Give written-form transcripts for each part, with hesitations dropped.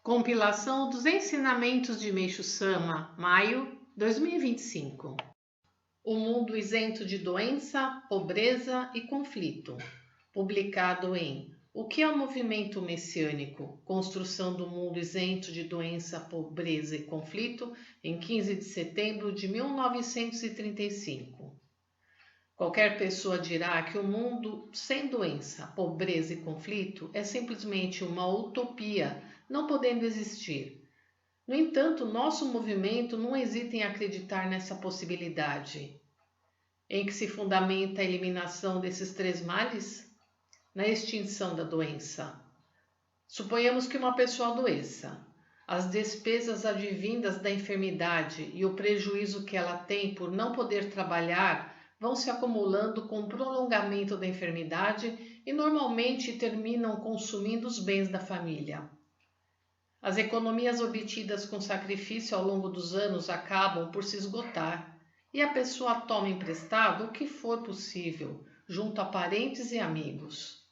Compilação dos ensinamentos de Meishu Sama, maio 2025. O mundo isento de doença, pobreza e conflito. Publicado em O que é o movimento messiânico? Construção do mundo isento de doença, pobreza e conflito, em 15 de setembro de 1935. Qualquer pessoa dirá que o mundo sem doença, pobreza e conflito é simplesmente uma utopia, não podendo existir. No entanto, nosso movimento não hesita em acreditar nessa possibilidade. Em que se fundamenta a eliminação desses três males? Na extinção da doença. Suponhamos que uma pessoa adoeça. As despesas advindas da enfermidade e o prejuízo que ela tem por não poder trabalhar vão se acumulando com o prolongamento da enfermidade e normalmente terminam consumindo os bens da família. As economias obtidas com sacrifício ao longo dos anos acabam por se esgotar e a pessoa toma emprestado o que for possível, junto a parentes e amigos.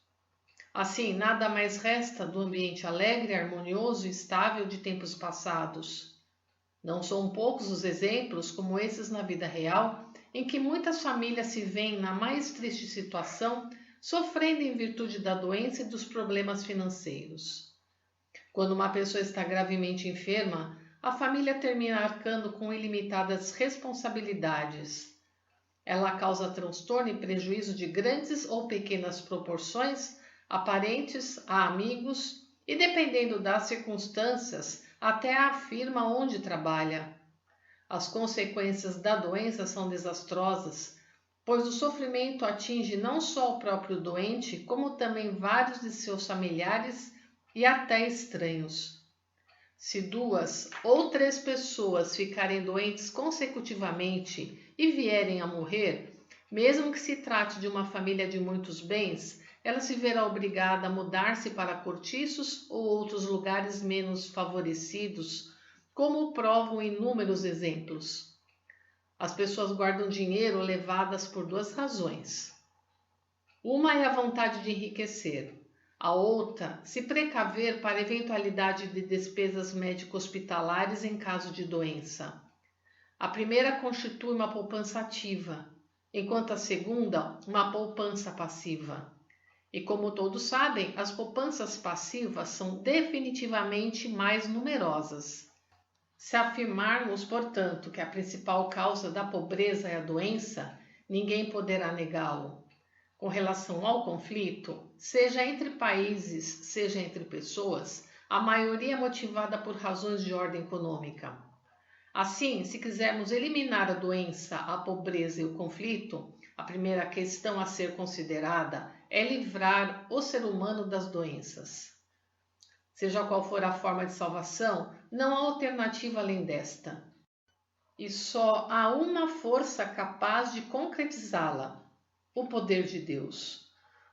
Assim, nada mais resta do ambiente alegre, harmonioso e estável de tempos passados. Não são poucos os exemplos, como esses na vida real, em que muitas famílias se veem na mais triste situação, sofrendo em virtude da doença e dos problemas financeiros. Quando uma pessoa está gravemente enferma, a família termina arcando com ilimitadas responsabilidades. Ela causa transtorno e prejuízo de grandes ou pequenas proporções a parentes, a amigos e, dependendo das circunstâncias, até à firma onde trabalha. As consequências da doença são desastrosas, pois o sofrimento atinge não só o próprio doente, como também vários de seus familiares e até estranhos. Se 2 ou 3 pessoas ficarem doentes consecutivamente e vierem a morrer, mesmo que se trate de uma família de muitos bens, ela se verá obrigada a mudar-se para cortiços ou outros lugares menos favorecidos, como provam inúmeros exemplos. As pessoas guardam dinheiro levadas por 2 razões. Uma é a vontade de enriquecer. A outra, se precaver para a eventualidade de despesas médico-hospitalares em caso de doença. A primeira constitui uma poupança ativa, enquanto a segunda, uma poupança passiva. E como todos sabem, as poupanças passivas são definitivamente mais numerosas. Se afirmarmos, portanto, que a principal causa da pobreza é a doença, ninguém poderá negá-lo. Com relação ao conflito, seja entre países, seja entre pessoas, a maioria é motivada por razões de ordem econômica. Assim, se quisermos eliminar a doença, a pobreza e o conflito, a primeira questão a ser considerada é livrar o ser humano das doenças. Seja qual for a forma de salvação, não há alternativa além desta. E só há uma força capaz de concretizá-la: o poder de Deus.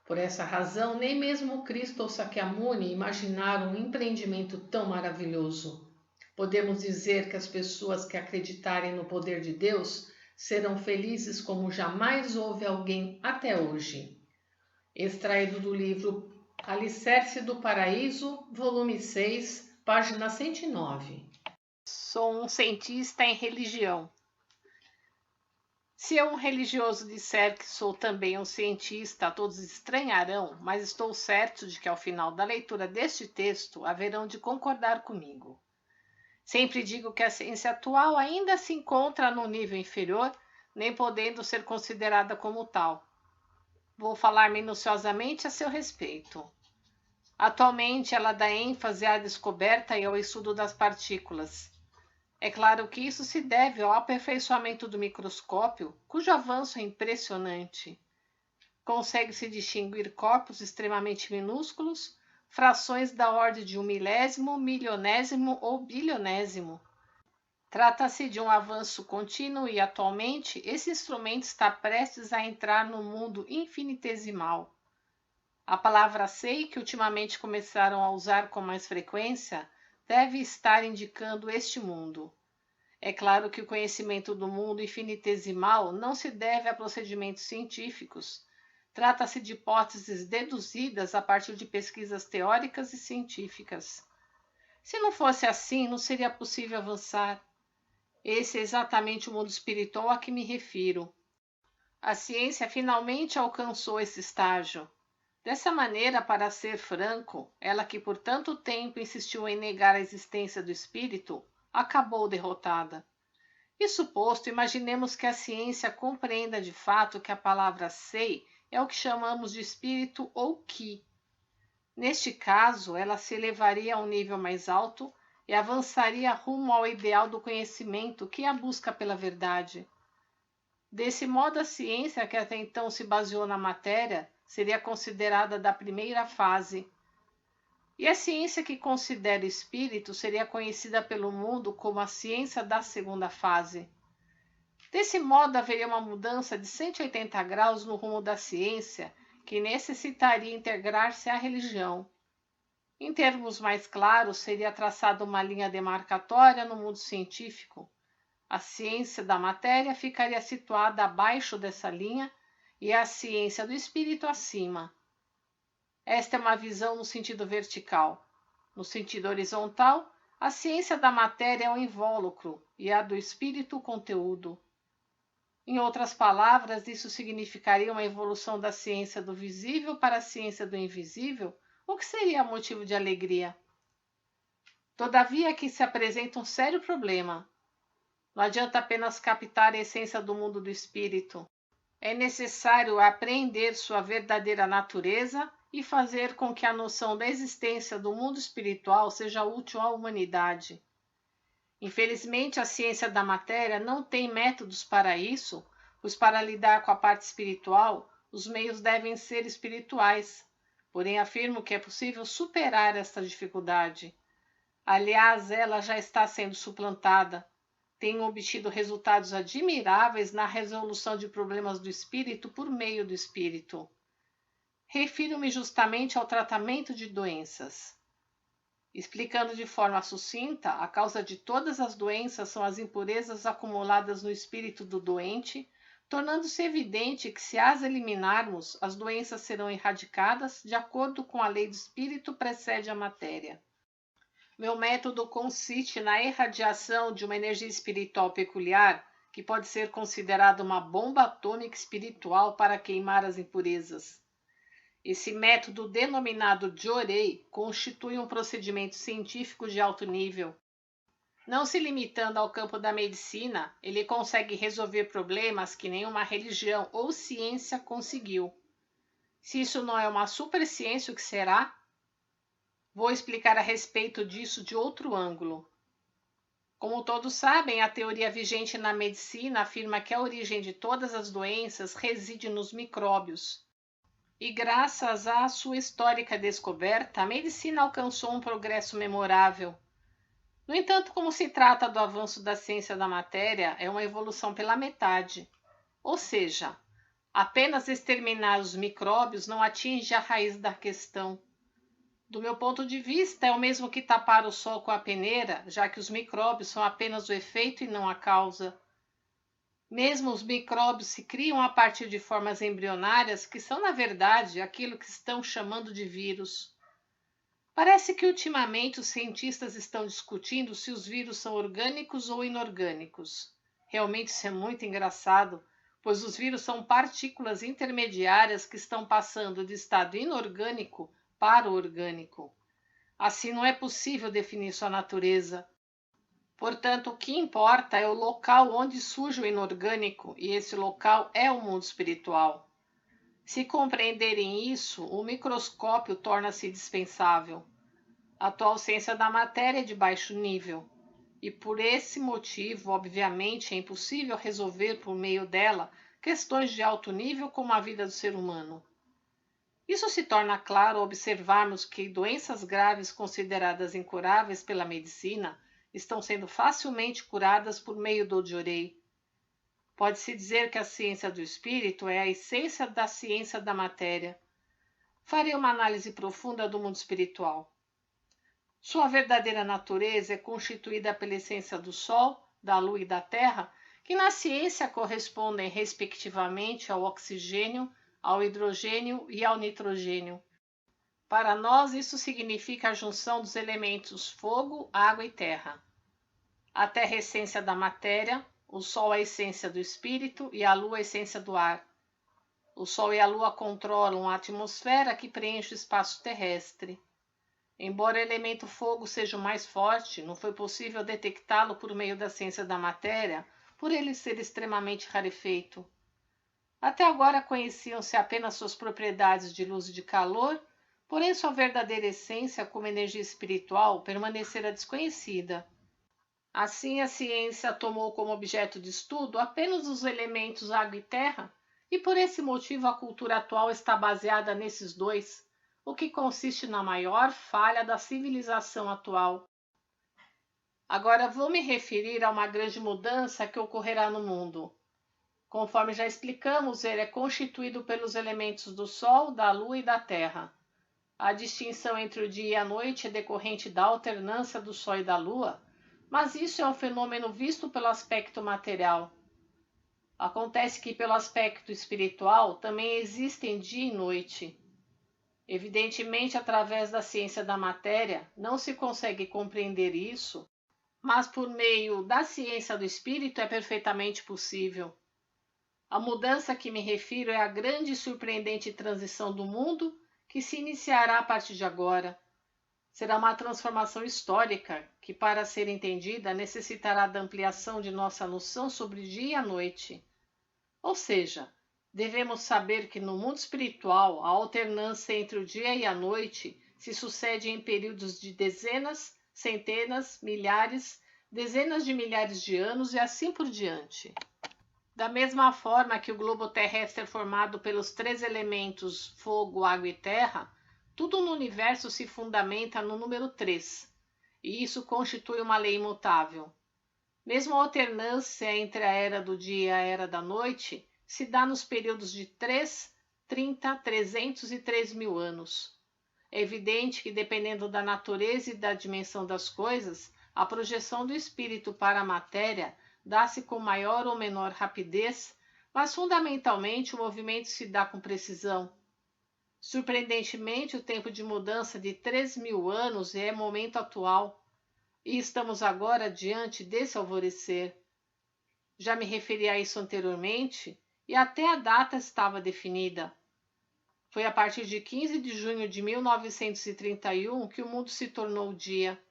Por essa razão, nem mesmo Cristo ou Sakyamuni imaginaram um empreendimento tão maravilhoso. Podemos dizer que as pessoas que acreditarem no poder de Deus serão felizes como jamais houve alguém até hoje. Extraído do livro Alicerce do Paraíso, volume 6, página 109. Sou um cientista em religião. Se eu, um religioso, disser que sou também um cientista, todos estranharão, mas estou certo de que ao final da leitura deste texto haverão de concordar comigo. Sempre digo que a ciência atual ainda se encontra num nível inferior, nem podendo ser considerada como tal. Vou falar minuciosamente a seu respeito. Atualmente, ela dá ênfase à descoberta e ao estudo das partículas. É claro que isso se deve ao aperfeiçoamento do microscópio, cujo avanço é impressionante. Consegue-se distinguir corpos extremamente minúsculos, frações da ordem de 1 milésimo, milionésimo ou bilionésimo. Trata-se de um avanço contínuo e, atualmente, esse instrumento está prestes a entrar no mundo infinitesimal. A palavra sei, que ultimamente começaram a usar com mais frequência, deve estar indicando este mundo. É claro que o conhecimento do mundo infinitesimal não se deve a procedimentos científicos. Trata-se de hipóteses deduzidas a partir de pesquisas teóricas e científicas. Se não fosse assim, não seria possível avançar. Esse é exatamente o mundo espiritual a que me refiro. A ciência finalmente alcançou esse estágio. Dessa maneira, para ser franco, ela que por tanto tempo insistiu em negar a existência do espírito, acabou derrotada. Isso posto, imaginemos que a ciência compreenda de fato que a palavra sei é o que chamamos de espírito ou ki. Neste caso, ela se elevaria a um nível mais alto e avançaria rumo ao ideal do conhecimento, que é a busca pela verdade. Desse modo, a ciência, que até então se baseou na matéria, seria considerada da primeira fase. E a ciência que considera o espírito seria conhecida pelo mundo como a ciência da segunda fase. Desse modo, haveria uma mudança de 180 graus no rumo da ciência, que necessitaria integrar-se à religião. Em termos mais claros, seria traçada uma linha demarcatória no mundo científico. A ciência da matéria ficaria situada abaixo dessa linha e a ciência do espírito acima. Esta é uma visão no sentido vertical. No sentido horizontal, a ciência da matéria é o invólucro e a do espírito o conteúdo. Em outras palavras, isso significaria uma evolução da ciência do visível para a ciência do invisível, o que seria motivo de alegria. Todavia, aqui se apresenta um sério problema. Não adianta apenas captar a essência do mundo do espírito. É necessário apreender sua verdadeira natureza e fazer com que a noção da existência do mundo espiritual seja útil à humanidade. Infelizmente, a ciência da matéria não tem métodos para isso, pois para lidar com a parte espiritual, os meios devem ser espirituais. Porém, afirmo que é possível superar esta dificuldade. Aliás, ela já está sendo suplantada. Tenho obtido resultados admiráveis na resolução de problemas do espírito por meio do espírito. Refiro-me justamente ao tratamento de doenças. Explicando de forma sucinta, a causa de todas as doenças são as impurezas acumuladas no espírito do doente, tornando-se evidente que, se as eliminarmos, as doenças serão erradicadas de acordo com a lei do espírito precede a matéria. Meu método consiste na irradiação de uma energia espiritual peculiar, que pode ser considerada uma bomba atômica espiritual para queimar as impurezas. Esse método, denominado Jorei, constitui um procedimento científico de alto nível. Não se limitando ao campo da medicina, ele consegue resolver problemas que nenhuma religião ou ciência conseguiu. Se isso não é uma superciência, o que será? Vou explicar a respeito disso de outro ângulo. Como todos sabem, a teoria vigente na medicina afirma que a origem de todas as doenças reside nos micróbios. E graças à sua histórica descoberta, a medicina alcançou um progresso memorável. No entanto, como se trata do avanço da ciência da matéria, é uma evolução pela metade. Ou seja, apenas exterminar os micróbios não atinge a raiz da questão. Do meu ponto de vista, é o mesmo que tapar o sol com a peneira, já que os micróbios são apenas o efeito e não a causa. Mesmo os micróbios se criam a partir de formas embrionárias que são, na verdade, aquilo que estão chamando de vírus. Parece que ultimamente os cientistas estão discutindo se os vírus são orgânicos ou inorgânicos. Realmente isso é muito engraçado, pois os vírus são partículas intermediárias que estão passando de estado inorgânico para o orgânico. Assim, não é possível definir sua natureza. Portanto, o que importa é o local onde surge o inorgânico, e esse local é o mundo espiritual. Se compreenderem isso, o microscópio torna-se dispensável. A atual ciência da matéria é de baixo nível, e por esse motivo, obviamente, é impossível resolver por meio dela questões de alto nível como a vida do ser humano. Isso se torna claro ao observarmos que doenças graves consideradas incuráveis pela medicina estão sendo facilmente curadas por meio do Jorei. Pode-se dizer que a ciência do espírito é a essência da ciência da matéria. Farei uma análise profunda do mundo espiritual. Sua verdadeira natureza é constituída pela essência do Sol, da Lua e da Terra, que na ciência correspondem respectivamente ao oxigênio, ao hidrogênio e ao nitrogênio. Para nós, isso significa a junção dos elementos fogo, água e terra. A terra é a essência da matéria, o sol é a essência do espírito e a lua é a essência do ar. O sol e a lua controlam a atmosfera que preenche o espaço terrestre. Embora o elemento fogo seja o mais forte, não foi possível detectá-lo por meio da ciência da matéria, por ele ser extremamente rarefeito. Até agora conheciam-se apenas suas propriedades de luz e de calor, porém sua verdadeira essência como energia espiritual permanecera desconhecida. Assim, a ciência tomou como objeto de estudo apenas os elementos água e terra, e por esse motivo a cultura atual está baseada nesses dois, o que consiste na maior falha da civilização atual. Agora vou me referir a uma grande mudança que ocorrerá no mundo. Conforme já explicamos, ele é constituído pelos elementos do Sol, da Lua e da Terra. A distinção entre o dia e a noite é decorrente da alternância do Sol e da Lua, mas isso é um fenômeno visto pelo aspecto material. Acontece que, pelo aspecto espiritual, também existem dia e noite. Evidentemente, através da ciência da matéria, não se consegue compreender isso, mas por meio da ciência do espírito é perfeitamente possível. A mudança a que me refiro é a grande e surpreendente transição do mundo que se iniciará a partir de agora. Será uma transformação histórica que, para ser entendida, necessitará da ampliação de nossa noção sobre dia e a noite. Ou seja, devemos saber que no mundo espiritual a alternância entre o dia e a noite se sucede em períodos de dezenas, centenas, milhares, dezenas de milhares de anos e assim por diante. Da mesma forma que o globo terrestre é formado pelos três elementos fogo, água e terra, tudo no universo se fundamenta no número 3, e isso constitui uma lei imutável. Mesmo a alternância entre a era do dia e a era da noite se dá nos períodos de 3, 30, 300 e 3.000 anos. É evidente que, dependendo da natureza e da dimensão das coisas, a projeção do espírito para a matéria dá-se com maior ou menor rapidez, mas fundamentalmente o movimento se dá com precisão. Surpreendentemente, o tempo de mudança de 3.000 anos é momento atual, e estamos agora diante desse alvorecer. Já me referi a isso anteriormente, e até a data estava definida. Foi a partir de 15 de junho de 1931 que o mundo se tornou dia.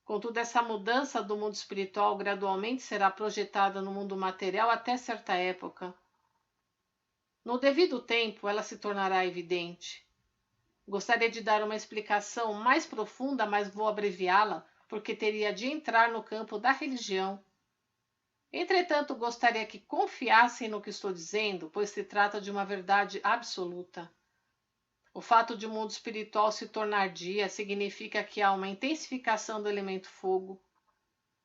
Contudo, essa mudança do mundo espiritual gradualmente será projetada no mundo material até certa época. No devido tempo, ela se tornará evidente. Gostaria de dar uma explicação mais profunda, mas vou abreviá-la, porque teria de entrar no campo da religião. Entretanto, gostaria que confiassem no que estou dizendo, pois se trata de uma verdade absoluta. O fato de o mundo espiritual se tornar dia significa que há uma intensificação do elemento fogo.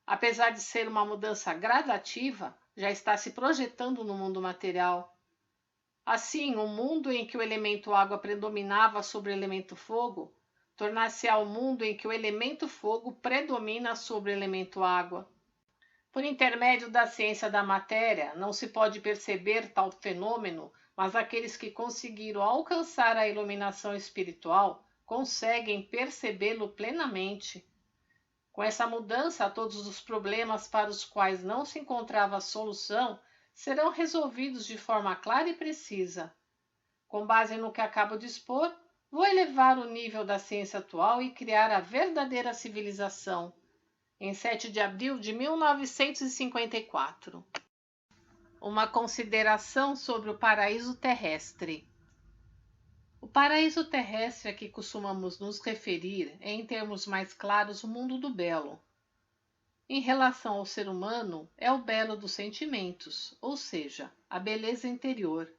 Apesar de ser uma mudança gradativa, já está se projetando no mundo material. Assim, o mundo em que o elemento água predominava sobre o elemento fogo, tornar-se-á o mundo em que o elemento fogo predomina sobre o elemento água. Por intermédio da ciência da matéria, não se pode perceber tal fenômeno, mas aqueles que conseguiram alcançar a iluminação espiritual conseguem percebê-lo plenamente. Com essa mudança, todos os problemas para os quais não se encontrava solução serão resolvidos de forma clara e precisa. Com base no que acabo de expor, vou elevar o nível da ciência atual e criar a verdadeira civilização. Em 7 de abril de 1954. Uma consideração sobre o paraíso terrestre. O paraíso terrestre a que costumamos nos referir é, em termos mais claros, o mundo do belo. Em relação ao ser humano, é o belo dos sentimentos, ou seja, a beleza interior.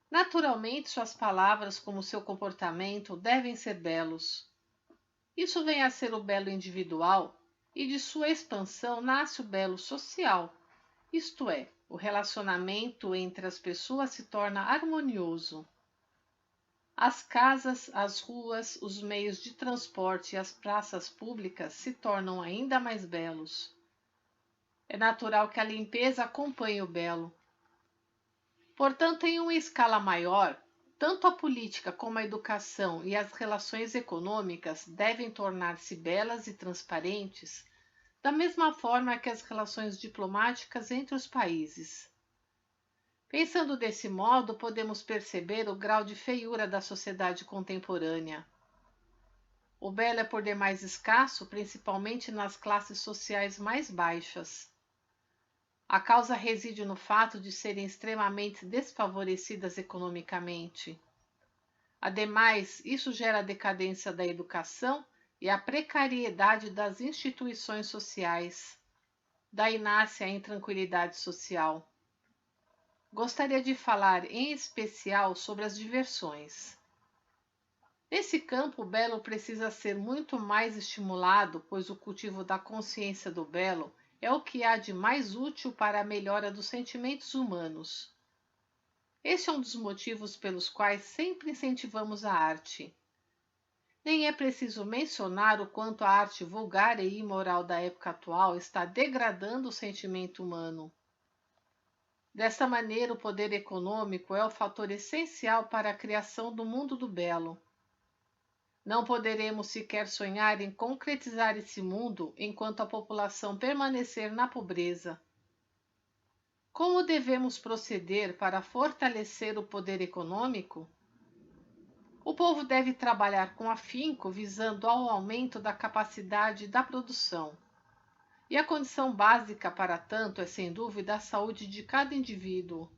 Naturalmente, suas palavras, como seu comportamento, devem ser belos. Isso vem a ser o belo individual, e de sua expansão nasce o belo social, isto é, o relacionamento entre as pessoas se torna harmonioso. As casas, as ruas, os meios de transporte e as praças públicas se tornam ainda mais belos. É natural que a limpeza acompanhe o belo. Portanto, em uma escala maior, tanto a política como a educação e as relações econômicas devem tornar-se belas e transparentes, da mesma forma que as relações diplomáticas entre os países. Pensando desse modo, podemos perceber o grau de feiura da sociedade contemporânea. O belo é por demais escasso, principalmente nas classes sociais mais baixas. A causa reside no fato de serem extremamente desfavorecidas economicamente. Ademais, isso gera a decadência da educação e a precariedade das instituições sociais. Daí nasce a intranquilidade social. Gostaria de falar em especial sobre as diversões. Nesse campo, o belo precisa ser muito mais estimulado, pois o cultivo da consciência do belo é o que há de mais útil para a melhora dos sentimentos humanos. Este é um dos motivos pelos quais sempre incentivamos a arte. Nem é preciso mencionar o quanto a arte vulgar e imoral da época atual está degradando o sentimento humano. Desta maneira, o poder econômico é o fator essencial para a criação do mundo do belo. Não poderemos sequer sonhar em concretizar esse mundo enquanto a população permanecer na pobreza. Como devemos proceder para fortalecer o poder econômico? O povo deve trabalhar com afinco visando ao aumento da capacidade da produção. E a condição básica para tanto é, sem dúvida, a saúde de cada indivíduo.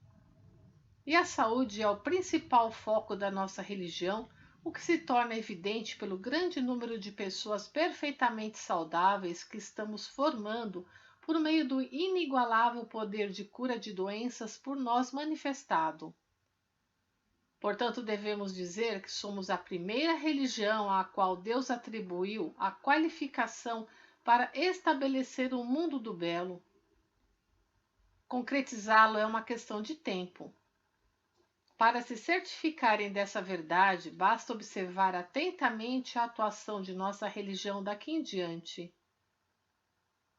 E a saúde é o principal foco da nossa religião, o que se torna evidente pelo grande número de pessoas perfeitamente saudáveis que estamos formando por meio do inigualável poder de cura de doenças por nós manifestado. Portanto, devemos dizer que somos a primeira religião à qual Deus atribuiu a qualificação para estabelecer o mundo do belo. Concretizá-lo é uma questão de tempo. Para se certificarem dessa verdade, basta observar atentamente a atuação de nossa religião daqui em diante.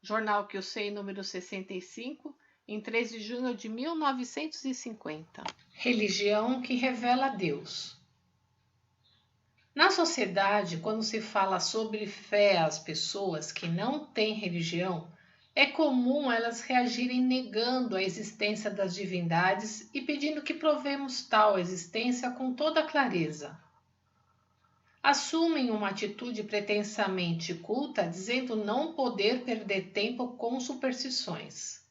Jornal que eu sei, número 65, em 3 de junho de 1950. Religião que revela Deus. Na sociedade, quando se fala sobre fé às pessoas que não têm religião, é comum elas reagirem negando a existência das divindades e pedindo que provemos tal existência com toda clareza. Assumem uma atitude pretensamente culta, dizendo não poder perder tempo com superstições.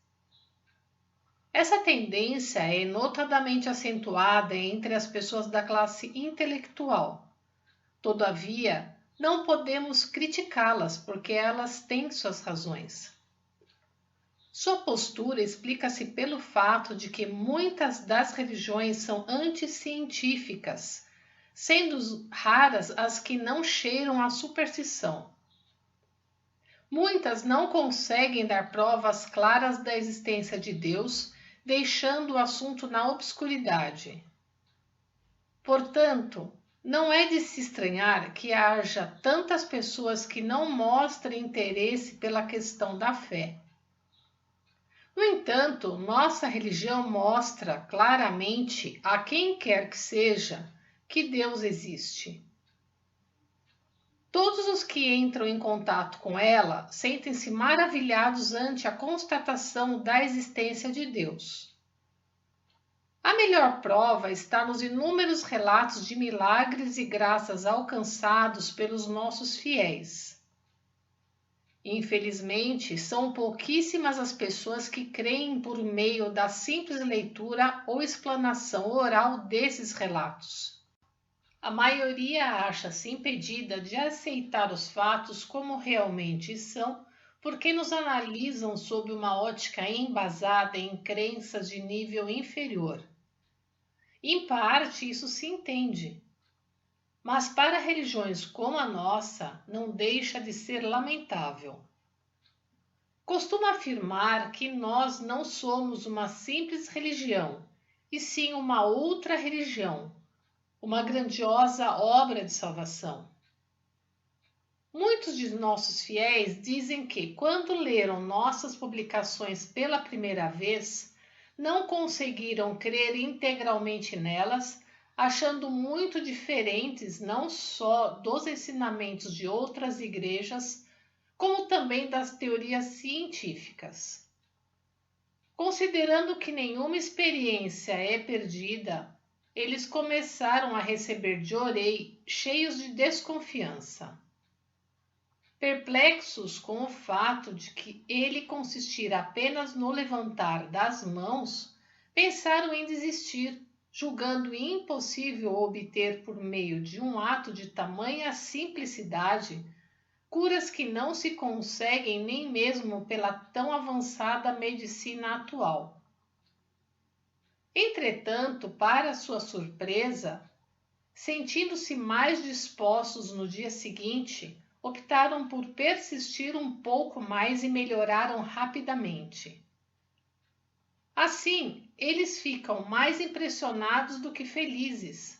Essa tendência é notadamente acentuada entre as pessoas da classe intelectual. Todavia, não podemos criticá-las porque elas têm suas razões. Sua postura explica-se pelo fato de que muitas das religiões são anticientíficas, sendo raras as que não cheiram à superstição. Muitas não conseguem dar provas claras da existência de Deus, deixando o assunto na obscuridade. Portanto, não é de se estranhar que haja tantas pessoas que não mostrem interesse pela questão da fé. No entanto, nossa religião mostra claramente a quem quer que seja que Deus existe. Todos os que entram em contato com ela sentem-se maravilhados ante a constatação da existência de Deus. A melhor prova está nos inúmeros relatos de milagres e graças alcançados pelos nossos fiéis. Infelizmente, são pouquíssimas as pessoas que creem por meio da simples leitura ou explanação oral desses relatos. A maioria acha-se impedida de aceitar os fatos como realmente são, porque nos analisam sob uma ótica embasada em crenças de nível inferior. Em parte, isso se entende. Mas para religiões como a nossa, não deixa de ser lamentável. Costumo afirmar que nós não somos uma simples religião, e sim uma outra religião, uma grandiosa obra de salvação. Muitos de nossos fiéis dizem que, quando leram nossas publicações pela primeira vez, não conseguiram crer integralmente nelas, achando muito diferentes não só dos ensinamentos de outras igrejas, como também das teorias científicas. Considerando que nenhuma experiência é perdida, eles começaram a receber Jorei cheios de desconfiança. Perplexos com o fato de que ele consistir apenas no levantar das mãos, pensaram em desistir, julgando impossível obter por meio de um ato de tamanha simplicidade curas que não se conseguem nem mesmo pela tão avançada medicina atual. Entretanto, para sua surpresa, sentindo-se mais dispostos no dia seguinte, optaram por persistir um pouco mais e melhoraram rapidamente. Assim, eles ficam mais impressionados do que felizes.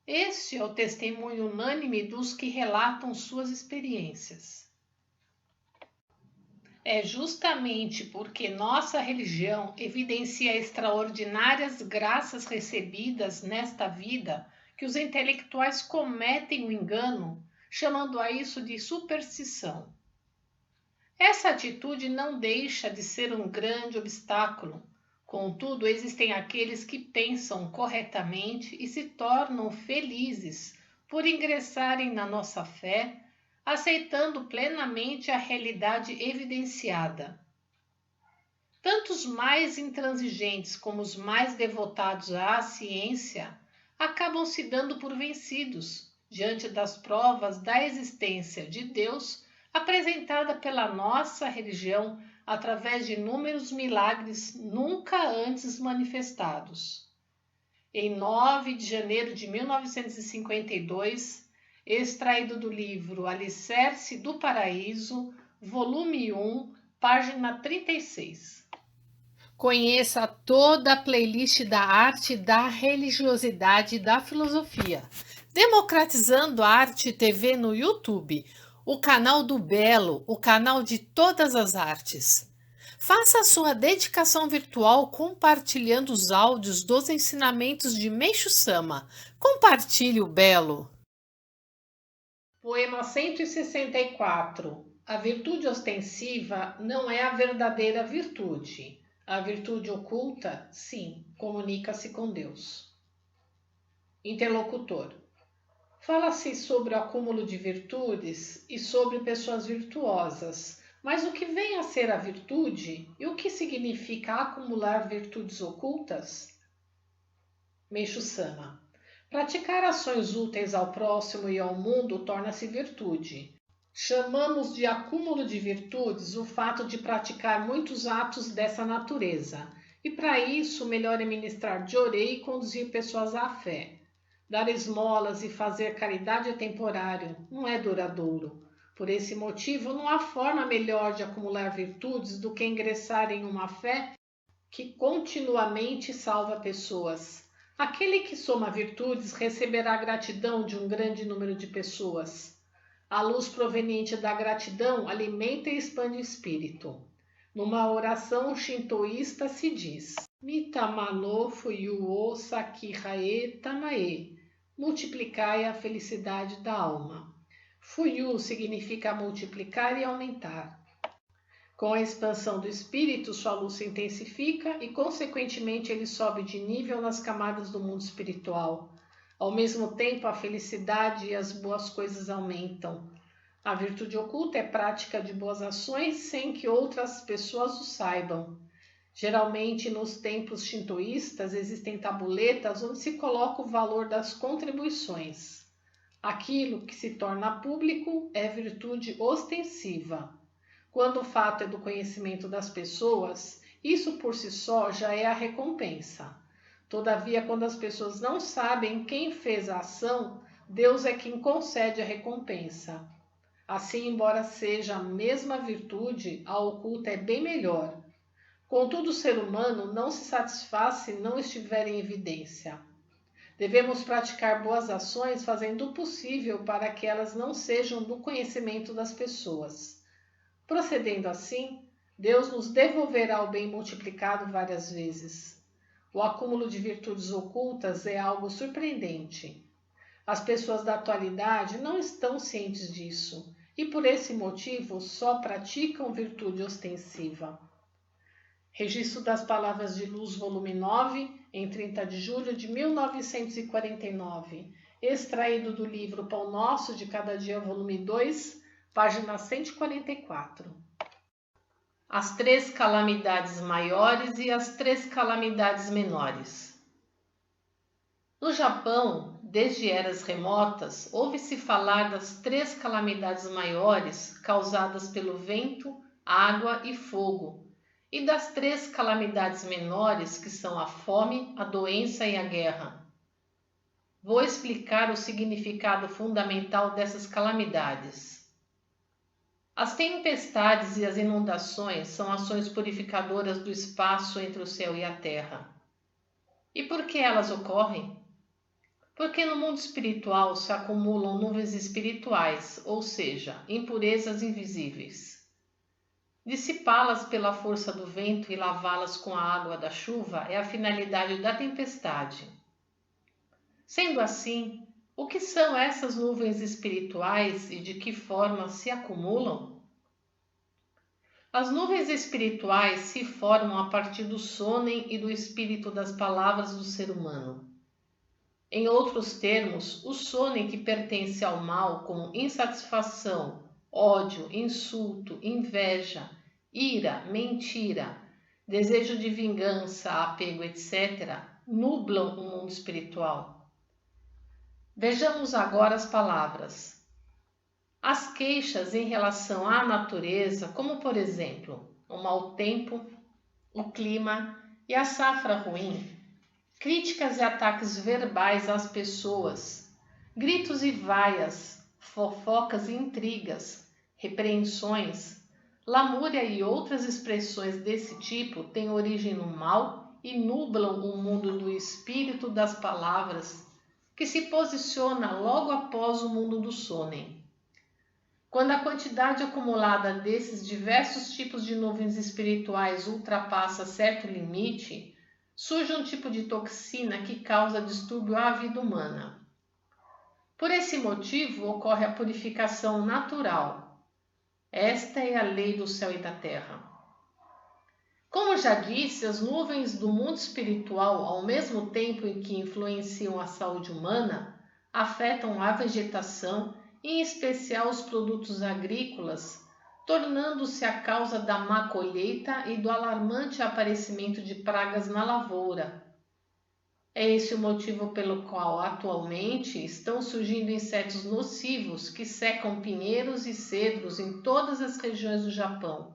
Este é o testemunho unânime dos que relatam suas experiências. É justamente porque nossa religião evidencia extraordinárias graças recebidas nesta vida que os intelectuais cometem o engano, chamando a isso de superstição. Essa atitude não deixa de ser um grande obstáculo. Contudo, existem aqueles que pensam corretamente e se tornam felizes por ingressarem na nossa fé, aceitando plenamente a realidade evidenciada. Tanto os mais intransigentes como os mais devotados à ciência acabam se dando por vencidos diante das provas da existência de Deus apresentada pela nossa religião através de inúmeros milagres nunca antes manifestados. Em 9 de janeiro de 1952, extraído do livro Alicerce do Paraíso, volume 1, página 36. Conheça toda a playlist da arte, da religiosidade e da filosofia. Democratizando a Arte TV no YouTube, o canal do Belo, o canal de todas as artes. Faça a sua dedicação virtual compartilhando os áudios dos ensinamentos de Meixo Sama. Compartilhe o Belo. Poema 164. A virtude ostensiva não é a verdadeira virtude. A virtude oculta, sim, comunica-se com Deus. Interlocutor. Fala-se sobre o acúmulo de virtudes e sobre pessoas virtuosas, mas o que vem a ser a virtude e o que significa acumular virtudes ocultas? Meixo Sama. Praticar ações úteis ao próximo e ao mundo torna-se virtude. Chamamos de acúmulo de virtudes o fato de praticar muitos atos dessa natureza, e para isso melhor é ministrar Jorei e conduzir pessoas à fé. Dar esmolas e fazer caridade é temporário, não é duradouro. Por esse motivo, não há forma melhor de acumular virtudes do que ingressar em uma fé que continuamente salva pessoas. Aquele que soma virtudes receberá a gratidão de um grande número de pessoas. A luz proveniente da gratidão alimenta e expande o espírito. Numa oração shintoísta se diz: Mitamano fuyuo sakirae tamae. Multiplicai a felicidade da alma. Fuyu significa multiplicar e aumentar. Com a expansão do espírito, sua luz se intensifica e, consequentemente, ele sobe de nível nas camadas do mundo espiritual. Ao mesmo tempo, a felicidade e as boas coisas aumentam. A virtude oculta é prática de boas ações sem que outras pessoas o saibam. Geralmente, nos templos shintoístas, existem tabuletas onde se coloca o valor das contribuições. Aquilo que se torna público é virtude ostensiva. Quando o fato é do conhecimento das pessoas, isso por si só já é a recompensa. Todavia, quando as pessoas não sabem quem fez a ação, Deus é quem concede a recompensa. Assim, embora seja a mesma virtude, a oculta é bem melhor. Contudo, o ser humano não se satisfaz se não estiver em evidência. Devemos praticar boas ações fazendo o possível para que elas não sejam do conhecimento das pessoas. Procedendo assim, Deus nos devolverá o bem multiplicado várias vezes. O acúmulo de virtudes ocultas é algo surpreendente. As pessoas da atualidade não estão cientes disso e, por esse motivo, só praticam virtude ostensiva. Registro das Palavras de Luz, volume 9, em 30 de julho de 1949, extraído do livro Pão Nosso de Cada Dia, volume 2, página 144. As 3 calamidades maiores e as 3 calamidades menores. No Japão, desde eras remotas, ouve-se falar das 3 calamidades maiores causadas pelo vento, água e fogo, e das 3 calamidades menores, que são a fome, a doença e a guerra. Vou explicar o significado fundamental dessas calamidades. As tempestades e as inundações são ações purificadoras do espaço entre o céu e a terra. E por que elas ocorrem? Porque no mundo espiritual se acumulam nuvens espirituais, ou seja, impurezas invisíveis. Dissipá-las pela força do vento e lavá-las com a água da chuva é a finalidade da tempestade. Sendo assim, o que são essas nuvens espirituais e de que forma se acumulam? As nuvens espirituais se formam a partir do sônen e do espírito das palavras do ser humano. Em outros termos, o sônen que pertence ao mal, como insatisfação, ódio, insulto, inveja, ira, mentira, desejo de vingança, apego, etc., nublam o mundo espiritual. Vejamos agora as palavras. As queixas em relação à natureza, como por exemplo, o mau tempo, o clima e a safra ruim, críticas e ataques verbais às pessoas, gritos e vaias, fofocas e intrigas, repreensões, lamúria e outras expressões desse tipo têm origem no mal e nublam o mundo do espírito das palavras, que se posiciona logo após o mundo do sônen. Quando a quantidade acumulada desses diversos tipos de nuvens espirituais ultrapassa certo limite, surge um tipo de toxina que causa distúrbio à vida humana. Por esse motivo, ocorre a purificação natural. Esta é a lei do céu e da terra. Como já disse, as nuvens do mundo espiritual, ao mesmo tempo em que influenciam a saúde humana, afetam a vegetação, em especial os produtos agrícolas, tornando-se a causa da má colheita e do alarmante aparecimento de pragas na lavoura. É esse o motivo pelo qual, atualmente, estão surgindo insetos nocivos que secam pinheiros e cedros em todas as regiões do Japão.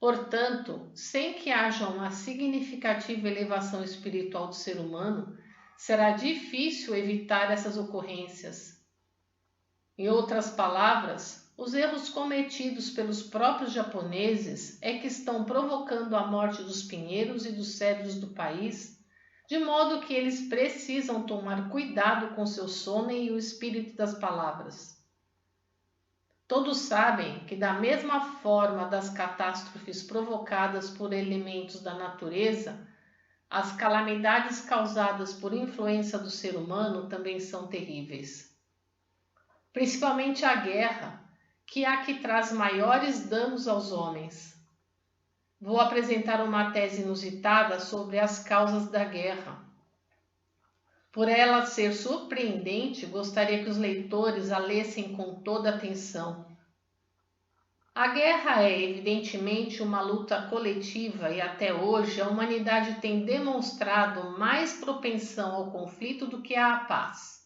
Portanto, sem que haja uma significativa elevação espiritual do ser humano, será difícil evitar essas ocorrências. Em outras palavras, os erros cometidos pelos próprios japoneses é que estão provocando a morte dos pinheiros e dos cedros do país, de modo que eles precisam tomar cuidado com seu sônen e o espírito das palavras. Todos sabem que, da mesma forma das catástrofes provocadas por elementos da natureza, as calamidades causadas por influência do ser humano também são terríveis. Principalmente a guerra, que é a que traz maiores danos aos homens. Vou apresentar uma tese inusitada sobre as causas da guerra. Por ela ser surpreendente, gostaria que os leitores a lessem com toda atenção. A guerra é, evidentemente, uma luta coletiva e até hoje a humanidade tem demonstrado mais propensão ao conflito do que à paz.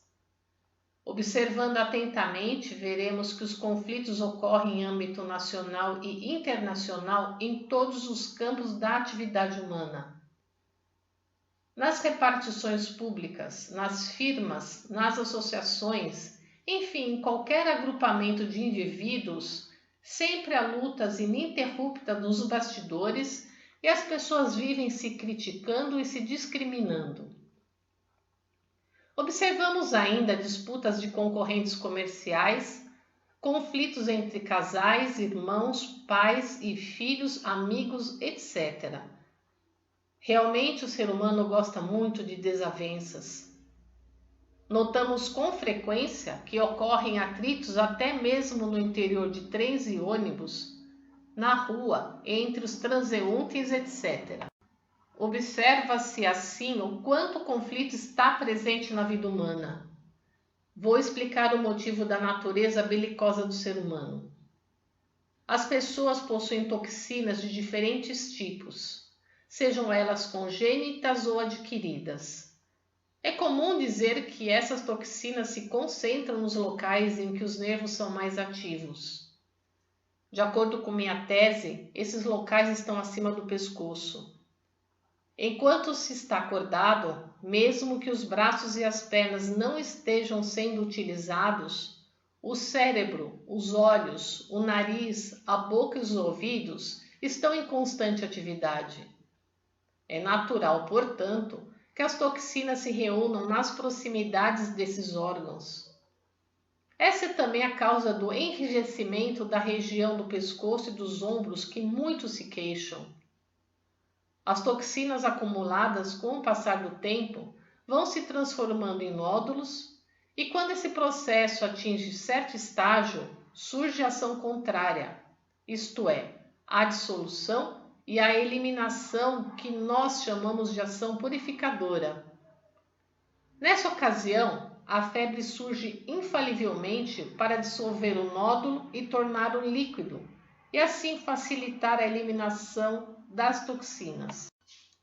Observando atentamente, veremos que os conflitos ocorrem em âmbito nacional e internacional em todos os campos da atividade humana. Nas repartições públicas, nas firmas, nas associações, enfim, em qualquer agrupamento de indivíduos, sempre há lutas ininterruptas nos bastidores e as pessoas vivem se criticando e se discriminando. Observamos ainda disputas de concorrentes comerciais, conflitos entre casais, irmãos, pais e filhos, amigos, etc. Realmente o ser humano gosta muito de desavenças. Notamos com frequência que ocorrem atritos até mesmo no interior de trens e ônibus, na rua, entre os transeuntes, etc. Observa-se assim o quanto o conflito está presente na vida humana. Vou explicar o motivo da natureza belicosa do ser humano. As pessoas possuem toxinas de diferentes tipos, sejam elas congênitas ou adquiridas. É comum dizer que essas toxinas se concentram nos locais em que os nervos são mais ativos. De acordo com minha tese, esses locais estão acima do pescoço. Enquanto se está acordado, mesmo que os braços e as pernas não estejam sendo utilizados, o cérebro, os olhos, o nariz, a boca e os ouvidos estão em constante atividade. É natural, portanto, que as toxinas se reúnam nas proximidades desses órgãos. Essa é também a causa do enrijecimento da região do pescoço e dos ombros que muitos se queixam. As toxinas acumuladas com o passar do tempo vão se transformando em nódulos e quando esse processo atinge certo estágio, surge a ação contrária, isto é, a dissolução e a eliminação que nós chamamos de ação purificadora. Nessa ocasião, a febre surge infalivelmente para dissolver o nódulo e torná-lo líquido, e assim facilitar a eliminação das toxinas.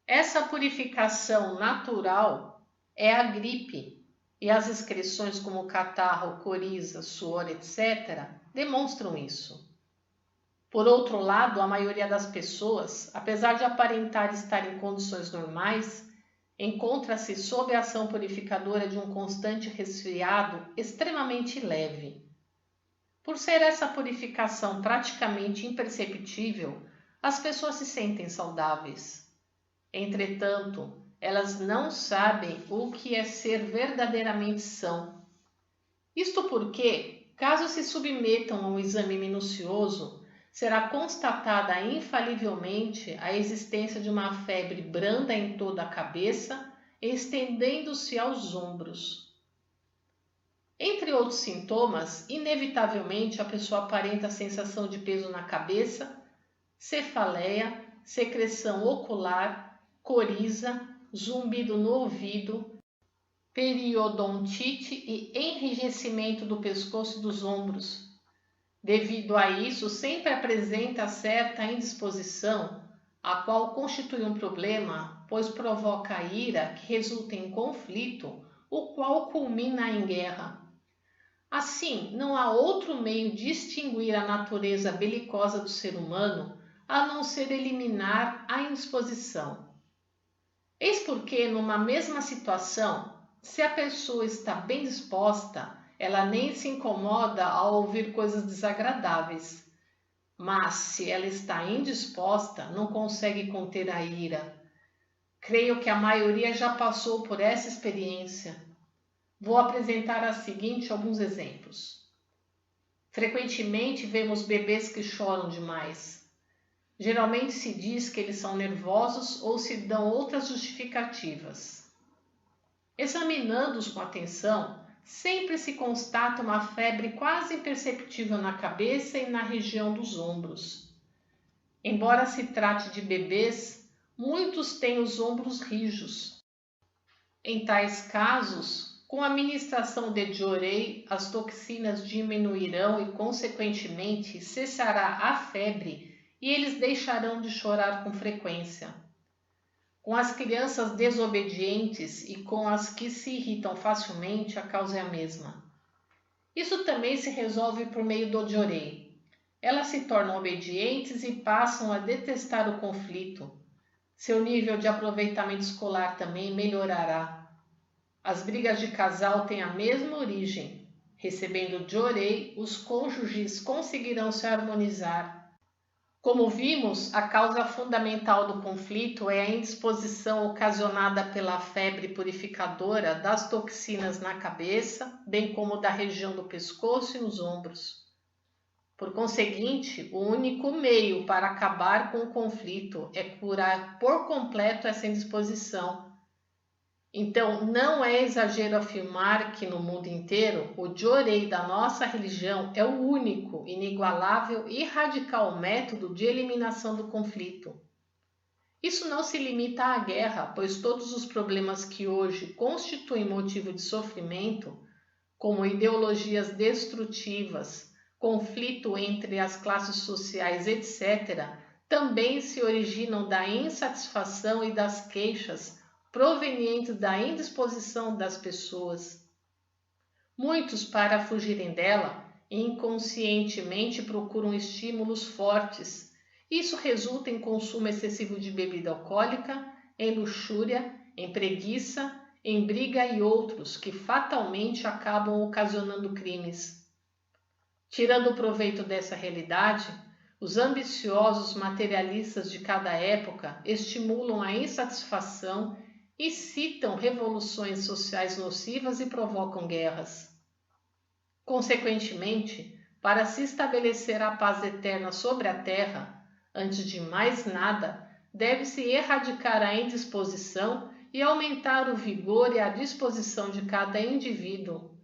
Essa purificação natural é a gripe, e as excreções como catarro, coriza, suor, etc., demonstram isso. Por outro lado, a maioria das pessoas, apesar de aparentar estar em condições normais, encontra-se sob a ação purificadora de um constante resfriado extremamente leve. Por ser essa purificação praticamente imperceptível, as pessoas se sentem saudáveis. Entretanto, elas não sabem o que é ser verdadeiramente são. Isto porque, caso se submetam a um exame minucioso, será constatada infalivelmente a existência de uma febre branda em toda a cabeça, estendendo-se aos ombros. Entre outros sintomas, inevitavelmente a pessoa aparenta a sensação de peso na cabeça, cefaleia, secreção ocular, coriza, zumbido no ouvido, periodontite e enrijecimento do pescoço e dos ombros. Devido a isso, sempre apresenta certa indisposição, a qual constitui um problema, pois provoca a ira que resulta em conflito, o qual culmina em guerra. Assim, não há outro meio de extinguir a natureza belicosa do ser humano a não ser eliminar a indisposição. Eis porque, numa mesma situação, se a pessoa está bem disposta, ela nem se incomoda ao ouvir coisas desagradáveis. Mas, se ela está indisposta, não consegue conter a ira. Creio que a maioria já passou por essa experiência. Vou apresentar a seguinte alguns exemplos. Frequentemente vemos bebês que choram demais. Geralmente se diz que eles são nervosos ou se dão outras justificativas. Examinando-os com atenção, sempre se constata uma febre quase imperceptível na cabeça e na região dos ombros. Embora se trate de bebês, muitos têm os ombros rijos. Em tais casos, com a administração de diorei, as toxinas diminuirão e, consequentemente, cessará a febre e eles deixarão de chorar com frequência. Com as crianças desobedientes e com as que se irritam facilmente, a causa é a mesma. Isso também se resolve por meio do diorei. Elas se tornam obedientes e passam a detestar o conflito. Seu nível de aproveitamento escolar também melhorará. As brigas de casal têm a mesma origem. Recebendo diorei, os cônjuges conseguirão se harmonizar. Como vimos, a causa fundamental do conflito é a indisposição ocasionada pela febre purificadora das toxinas na cabeça, bem como da região do pescoço e nos ombros. Por conseguinte, o único meio para acabar com o conflito é curar por completo essa indisposição. Então, não é exagero afirmar que no mundo inteiro o Jorei da nossa religião é o único, inigualável e radical método de eliminação do conflito. Isso não se limita à guerra, pois todos os problemas que hoje constituem motivo de sofrimento, como ideologias destrutivas, conflito entre as classes sociais, etc., também se originam da insatisfação e das queixas provenientes da indisposição das pessoas. Muitos, para fugirem dela, inconscientemente procuram estímulos fortes. Isso resulta em consumo excessivo de bebida alcoólica, em luxúria, em preguiça, em briga e outros que fatalmente acabam ocasionando crimes. Tirando proveito dessa realidade, os ambiciosos materialistas de cada época estimulam a insatisfação, incitam revoluções sociais nocivas e provocam guerras. Consequentemente, para se estabelecer a paz eterna sobre a terra, antes de mais nada, deve-se erradicar a indisposição e aumentar o vigor e a disposição de cada indivíduo.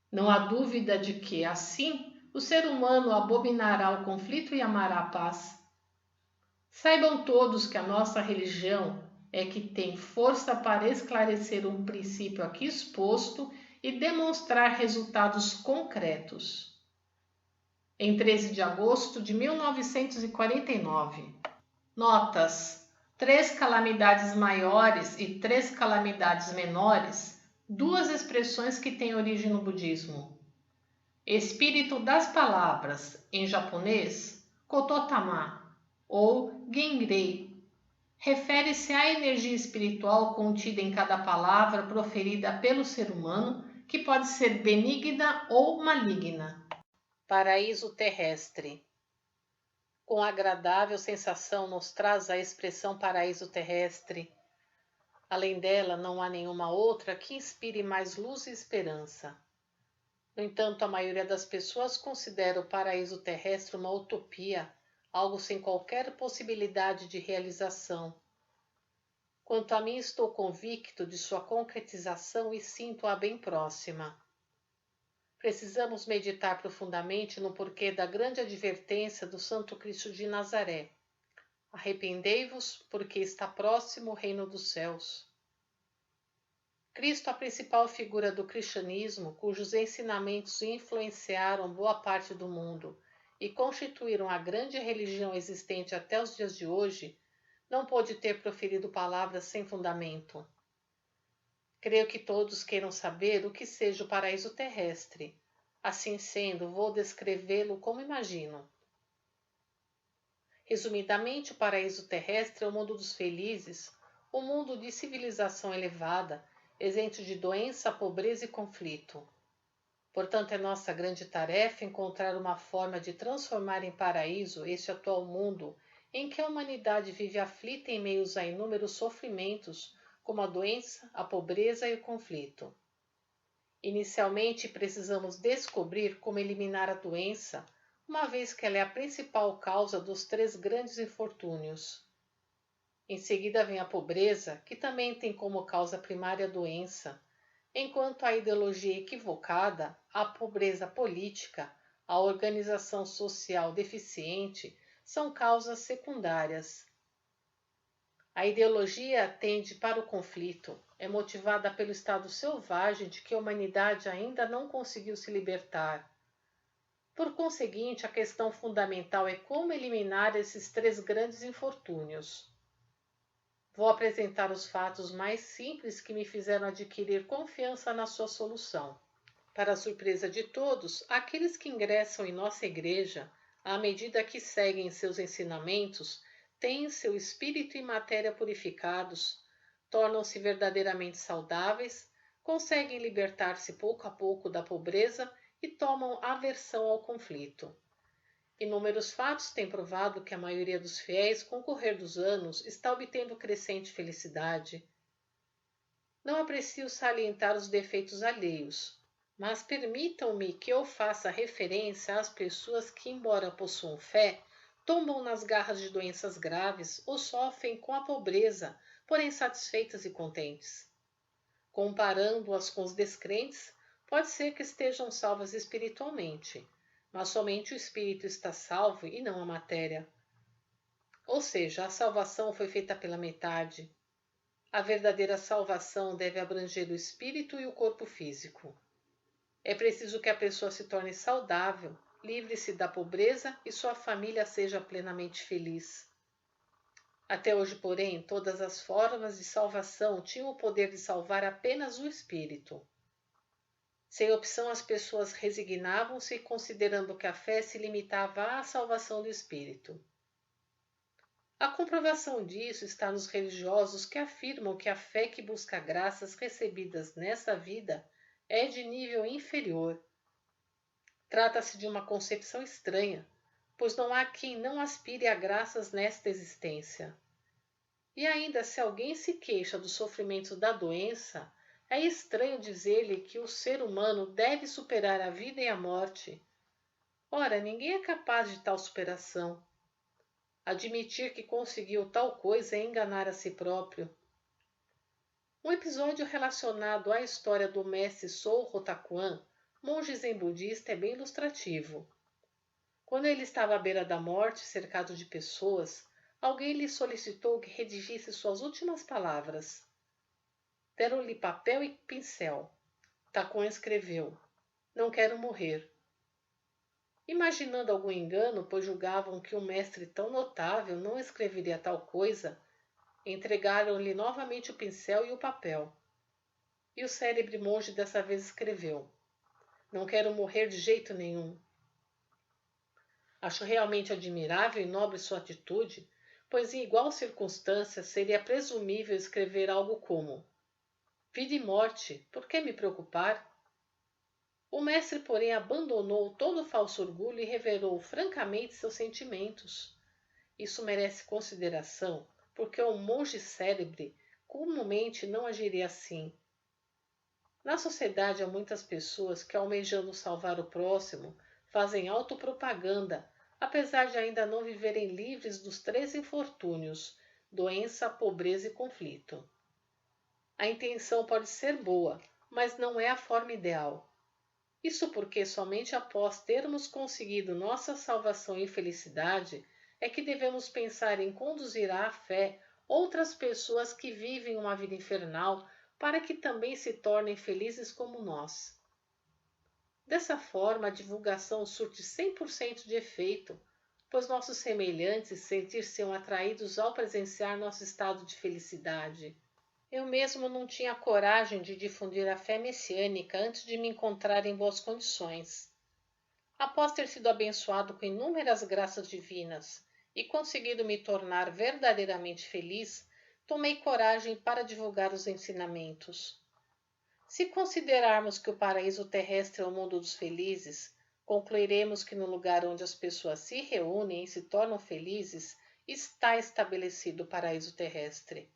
Não há dúvida de que, assim, o ser humano abominará o conflito e amará a paz. Saibam todos que a nossa religião é que tem força para esclarecer um princípio aqui exposto e demonstrar resultados concretos. Em 13 de agosto de 1949. Notas: 3 calamidades maiores e 3 calamidades menores, duas expressões que têm origem no budismo. Espírito das palavras, em japonês, Kototama, ou Genrei, refere-se à energia espiritual contida em cada palavra proferida pelo ser humano, que pode ser benigna ou maligna. Paraíso terrestre. Com agradável sensação nos traz a expressão paraíso terrestre. Além dela, não há nenhuma outra que inspire mais luz e esperança. No entanto, a maioria das pessoas considera o paraíso terrestre uma utopia, algo sem qualquer possibilidade de realização. Quanto a mim, estou convicto de sua concretização e sinto-a bem próxima. Precisamos meditar profundamente no porquê da grande advertência do Santo Cristo de Nazaré. Arrependei-vos, porque está próximo o reino dos céus. Cristo, a principal figura do cristianismo, cujos ensinamentos influenciaram boa parte do mundo e constituíram a grande religião existente até os dias de hoje, não pôde ter proferido palavras sem fundamento. Creio que todos queiram saber o que seja o paraíso terrestre. Assim sendo, vou descrevê-lo como imagino. Resumidamente, o paraíso terrestre é o mundo dos felizes, um mundo de civilização elevada, isento de doença, pobreza e conflito. Portanto, é nossa grande tarefa encontrar uma forma de transformar em paraíso este atual mundo em que a humanidade vive aflita em meio a inúmeros sofrimentos, como a doença, a pobreza e o conflito. Inicialmente, precisamos descobrir como eliminar a doença, uma vez que ela é a principal causa dos 3 grandes infortúnios. Em seguida vem a pobreza, que também tem como causa primária a doença, enquanto a ideologia equivocada, a pobreza política, a organização social deficiente são causas secundárias. A ideologia tende para o conflito, é motivada pelo estado selvagem de que a humanidade ainda não conseguiu se libertar. Por conseguinte, a questão fundamental é como eliminar esses 3 grandes infortúnios. Vou apresentar os fatos mais simples que me fizeram adquirir confiança na sua solução. Para a surpresa de todos, aqueles que ingressam em nossa igreja, à medida que seguem seus ensinamentos, têm seu espírito e matéria purificados, tornam-se verdadeiramente saudáveis, conseguem libertar-se pouco a pouco da pobreza e tomam aversão ao conflito. Inúmeros fatos têm provado que a maioria dos fiéis, com o correr dos anos, está obtendo crescente felicidade. Não é preciso salientar os defeitos alheios. mas permitam-me que eu faça referência às pessoas que, embora possuam fé, tombam nas garras de doenças graves ou sofrem com a pobreza, porém satisfeitas e contentes. Comparando-as com os descrentes, pode ser que estejam salvas espiritualmente, mas somente o espírito está salvo e não a matéria. Ou seja, a salvação foi feita pela metade. A verdadeira salvação deve abranger o espírito e o corpo físico. É preciso que a pessoa se torne saudável, livre-se da pobreza e sua família seja plenamente feliz. Até hoje, porém, todas as formas de salvação tinham o poder de salvar apenas o espírito. Sem opção, as pessoas resignavam-se, considerando que a fé se limitava à salvação do espírito. A comprovação disso está nos religiosos que afirmam que a fé que busca graças recebidas nesta vida é de nível inferior. Trata-se de uma concepção estranha, pois não há quem não aspire a graças nesta existência. E ainda, se alguém se queixa do sofrimento da doença, é estranho dizer-lhe que o ser humano deve superar a vida e a morte. Ora, ninguém é capaz de tal superação. Admitir que conseguiu tal coisa é enganar a si próprio. Um episódio relacionado à história do mestre Sou Rotakuan, monge zen budista, é bem ilustrativo. Quando ele estava à beira da morte, cercado de pessoas, alguém lhe solicitou que redigisse suas últimas palavras. Deram-lhe papel e pincel. Takuan escreveu: "Não quero morrer." Imaginando algum engano, pois julgavam que um mestre tão notável não escreveria tal coisa, entregaram-lhe novamente o pincel e o papel. E o célebre monge dessa vez escreveu: "Não quero morrer de jeito nenhum." Acho realmente admirável e nobre sua atitude, pois em igual circunstância seria presumível escrever algo como: "Vida e morte, por que me preocupar?" O mestre, porém, abandonou todo o falso orgulho e revelou francamente seus sentimentos. Isso merece consideração, porque um monge célebre comumente não agiria assim. Na sociedade há muitas pessoas que, almejando salvar o próximo, fazem autopropaganda, apesar de ainda não viverem livres dos 3 infortúnios: doença, pobreza e conflito. A intenção pode ser boa, mas não é a forma ideal. Isso porque somente após termos conseguido nossa salvação e felicidade é que devemos pensar em conduzir à fé outras pessoas que vivem uma vida infernal para que também se tornem felizes como nós. Dessa forma, a divulgação surte 100% de efeito, pois nossos semelhantes sentir-se-ão atraídos ao presenciar nosso estado de felicidade. Eu mesmo não tinha coragem de difundir a fé messiânica antes de me encontrar em boas condições. Após ter sido abençoado com inúmeras graças divinas e conseguido me tornar verdadeiramente feliz, tomei coragem para divulgar os ensinamentos. Se considerarmos que o paraíso terrestre é o mundo dos felizes, concluiremos que no lugar onde as pessoas se reúnem e se tornam felizes, está estabelecido o paraíso terrestre.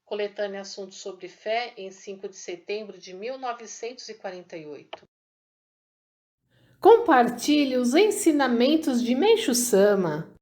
Coletânea Assuntos sobre Fé, em 5 de setembro de 1948. Compartilhe os ensinamentos de Meishu Sama.